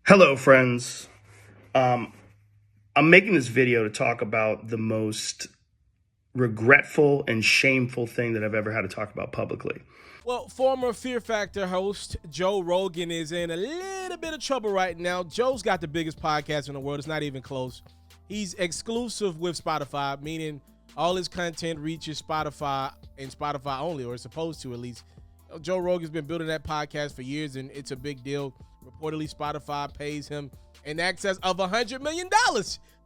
Hello, friends. I'm making this video to talk about the most regretful and shameful thing that I've ever had to talk about publicly. Well, former Fear Factor host Joe Rogan is in a little bit of trouble right now. Joe's got the biggest podcast in the world. It's not even close. He's exclusive with Spotify, meaning all his content reaches Spotify and Spotify only, or is supposed to at least. Joe Rogan's been building that podcast for years, and it's a big deal. Reportedly, Spotify pays him in excess of $100 million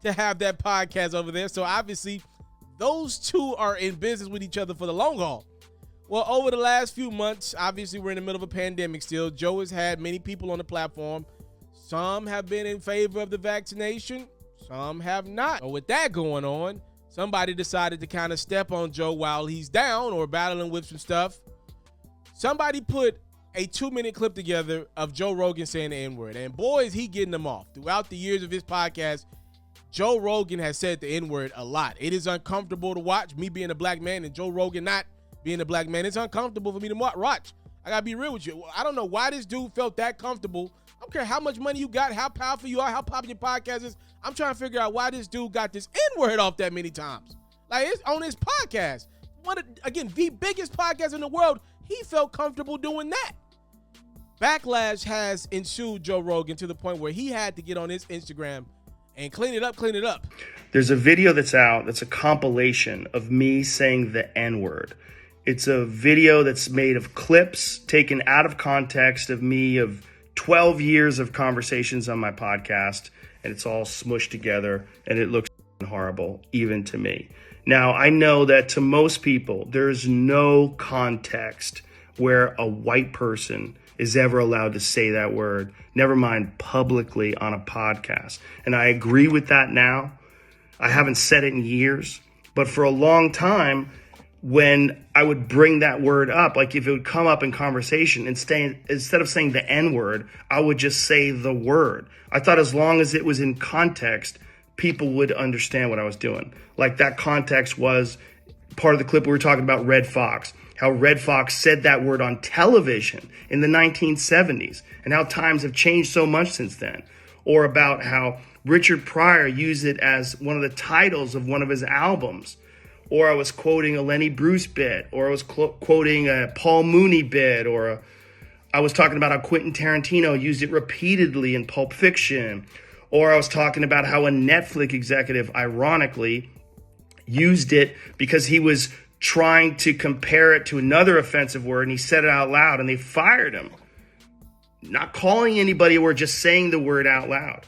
to have that podcast over there. So obviously, those two are in business with each other for the long haul. Well, over the last few months, obviously we're in the middle of a pandemic still. Joe has had many people on the platform. Some have been in favor of the vaccination. Some have not. So with that going on, somebody decided to kind of step on Joe while he's down or battling with some stuff. Somebody put a 2-minute clip together of Joe Rogan saying the N Word. And boy, is he getting them off. Throughout the years of his podcast, Joe Rogan has said the N Word a lot. It is uncomfortable to watch, me being a black man and Joe Rogan not being a black man. It's uncomfortable for me to watch. I gotta be real with you. I don't know why this dude felt that comfortable. I don't care how much money you got, how powerful you are, how popular your podcast is. I'm trying to figure out why this dude got this N-word off that many times. Like, it's on his podcast. The biggest podcast in the world, he felt comfortable doing that. Backlash has ensued Joe Rogan to the point where he had to get on his Instagram and clean it up. There's a video that's out that's a compilation of me saying the N-word. It's a video that's made of clips taken out of context of me of 12 years of conversations on my podcast, and it's all smushed together, and it looks horrible, even to me. Now, I know that to most people, there's no context where a white person is ever allowed to say that word, never mind publicly on a podcast. And I agree with that now. I haven't said it in years, but for a long time, when I would bring that word up, like if it would come up in conversation, instead of saying the N-word, I would just say the word. I thought as long as it was in context, people would understand what I was doing. Like that context was part of the clip we were talking about Red Fox, how Red Fox said that word on television in the 1970s and how times have changed so much since then. Or about how Richard Pryor used it as one of the titles of one of his albums. Or I was quoting a Lenny Bruce bit, or I was quoting a Paul Mooney bit, or I was talking about how Quentin Tarantino used it repeatedly in Pulp Fiction. Or I was talking about how a Netflix executive, ironically, used it because he was trying to compare it to another offensive word, and he said it out loud, and they fired him. Not calling anybody or just saying the word out loud.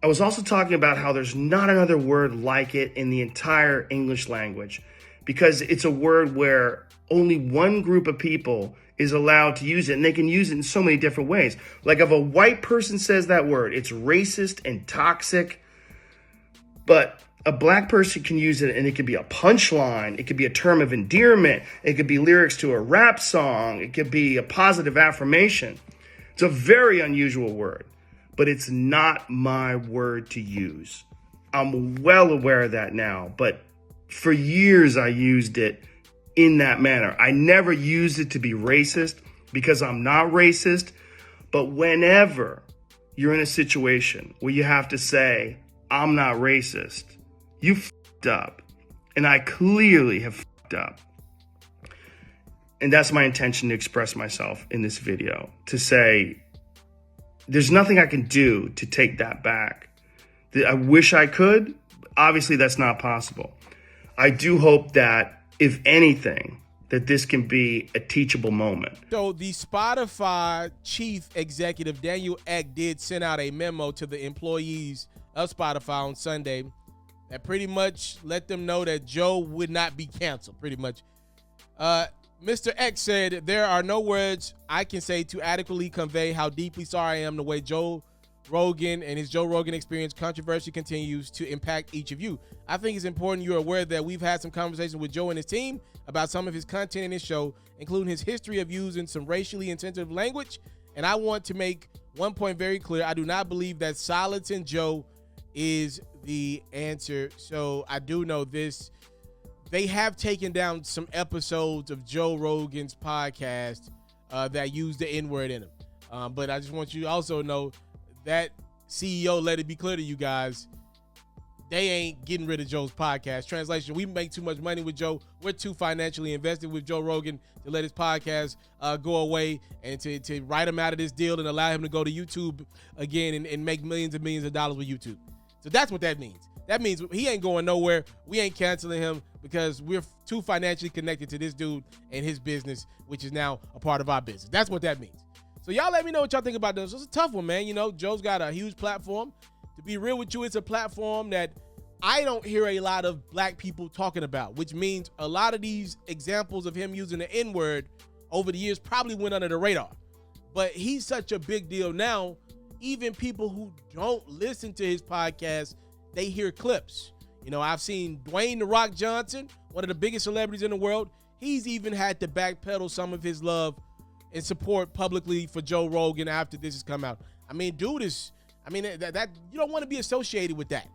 I was also talking about how there's not another word like it in the entire English language, because it's a word where only one group of people is allowed to use it, and they can use it in so many different ways. Like if a white person says that word, it's racist and toxic, but a black person can use it, and it could be a punchline. It could be a term of endearment. It could be lyrics to a rap song. It could be a positive affirmation. It's a very unusual word, but it's not my word to use. I'm well aware of that now, but for years I used it in that manner. I never used it to be racist because I'm not racist, but whenever you're in a situation where you have to say, I'm not racist, you f***ed up. And I clearly have f***ed up. And that's my intention to express myself in this video, to say, there's nothing I can do to take that back. I wish I could. Obviously, that's not possible. I do hope that, if anything, that this can be a teachable moment. So the Spotify chief executive, Daniel Ek, did send out a memo to the employees of Spotify on Sunday that pretty much let them know that Joe would not be canceled, pretty much. Mr. X said, there are no words I can say to adequately convey how deeply sorry I am the way Joe Rogan and his Joe Rogan Experience controversy continues to impact each of you. I think it's important you're aware that we've had some conversations with Joe and his team about some of his content in his show, including his history of using some racially insensitive language. And I want to make one point very clear. I do not believe that silencing Joe is the answer. So I do know this. They have taken down some episodes of Joe Rogan's podcast that use the N-word in them. But I just want you to also know that CEO let it be clear to you guys, they ain't getting rid of Joe's podcast. Translation, we make too much money with Joe. We're too financially invested with Joe Rogan to let his podcast go away and to write him out of this deal and allow him to go to YouTube again and make millions and millions of dollars with YouTube. So that's what that means. That means he ain't going nowhere. We ain't canceling him because we're too financially connected to this dude and his business, which is now a part of our business. That's what that means. So y'all let me know what y'all think about this. It's a tough one, man. You know, Joe's got a huge platform. To be real with you, it's a platform that I don't hear a lot of black people talking about, which means a lot of these examples of him using the N word over the years probably went under the radar. But he's such a big deal now, even people who don't listen to his podcast, they hear clips. You know, I've seen Dwayne "The Rock" Johnson, one of the biggest celebrities in the world. He's even had to backpedal some of his love and support publicly for Joe Rogan after this has come out. I mean, dude is, that you don't want to be associated with that.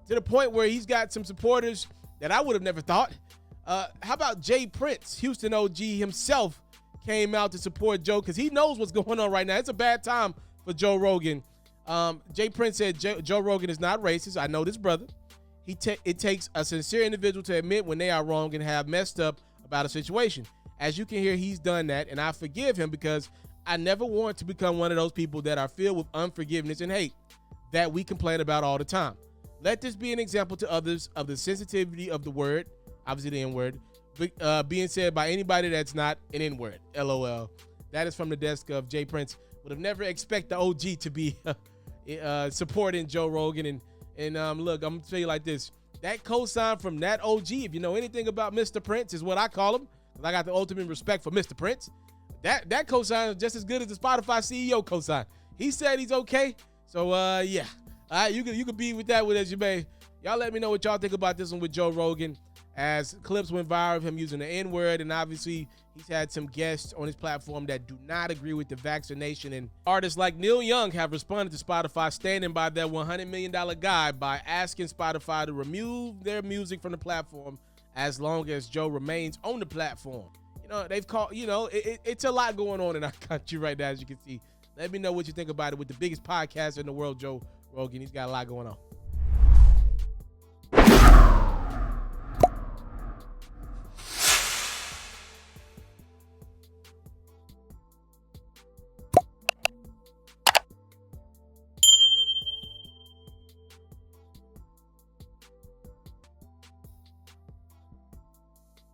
To the point where he's got some supporters that I would have never thought. How about Jay Prince, Houston OG himself, came out to support Joe because he knows what's going on right now. It's a bad time for Joe Rogan. Jay Prince said Joe Rogan is not racist. I know this brother. It takes a sincere individual to admit when they are wrong and have messed up about a situation. As you can hear, he's done that, and I forgive him because I never want to become one of those people that are filled with unforgiveness and hate that we complain about all the time. Let this be an example to others of the sensitivity of the word, obviously the N-word, being said by anybody that's not an N-word. LOL. That is from the desk of Jay Prince. Would have never expect the OG to be supporting Joe Rogan. And look, I'm going to tell you like this. That cosign from that OG, if you know anything about Mr. Prince, is what I call him, because I got the ultimate respect for Mr. Prince. That cosign is just as good as the Spotify CEO cosign. He said he's okay. So, yeah. All right, you could be with that with as you may. Y'all let me know what y'all think about this one with Joe Rogan, as clips went viral of him using the N-word, and obviously he's had some guests on his platform that do not agree with the vaccination, and artists like Neil Young have responded to Spotify standing by their $100 million guide by asking Spotify to remove their music from the platform as long as Joe remains on the platform. You know, they've called, you know, it's a lot going on in our country right now, as you can see. Let me know what you think about it with the biggest podcast in the world, Joe Rogan. He's got a lot going on.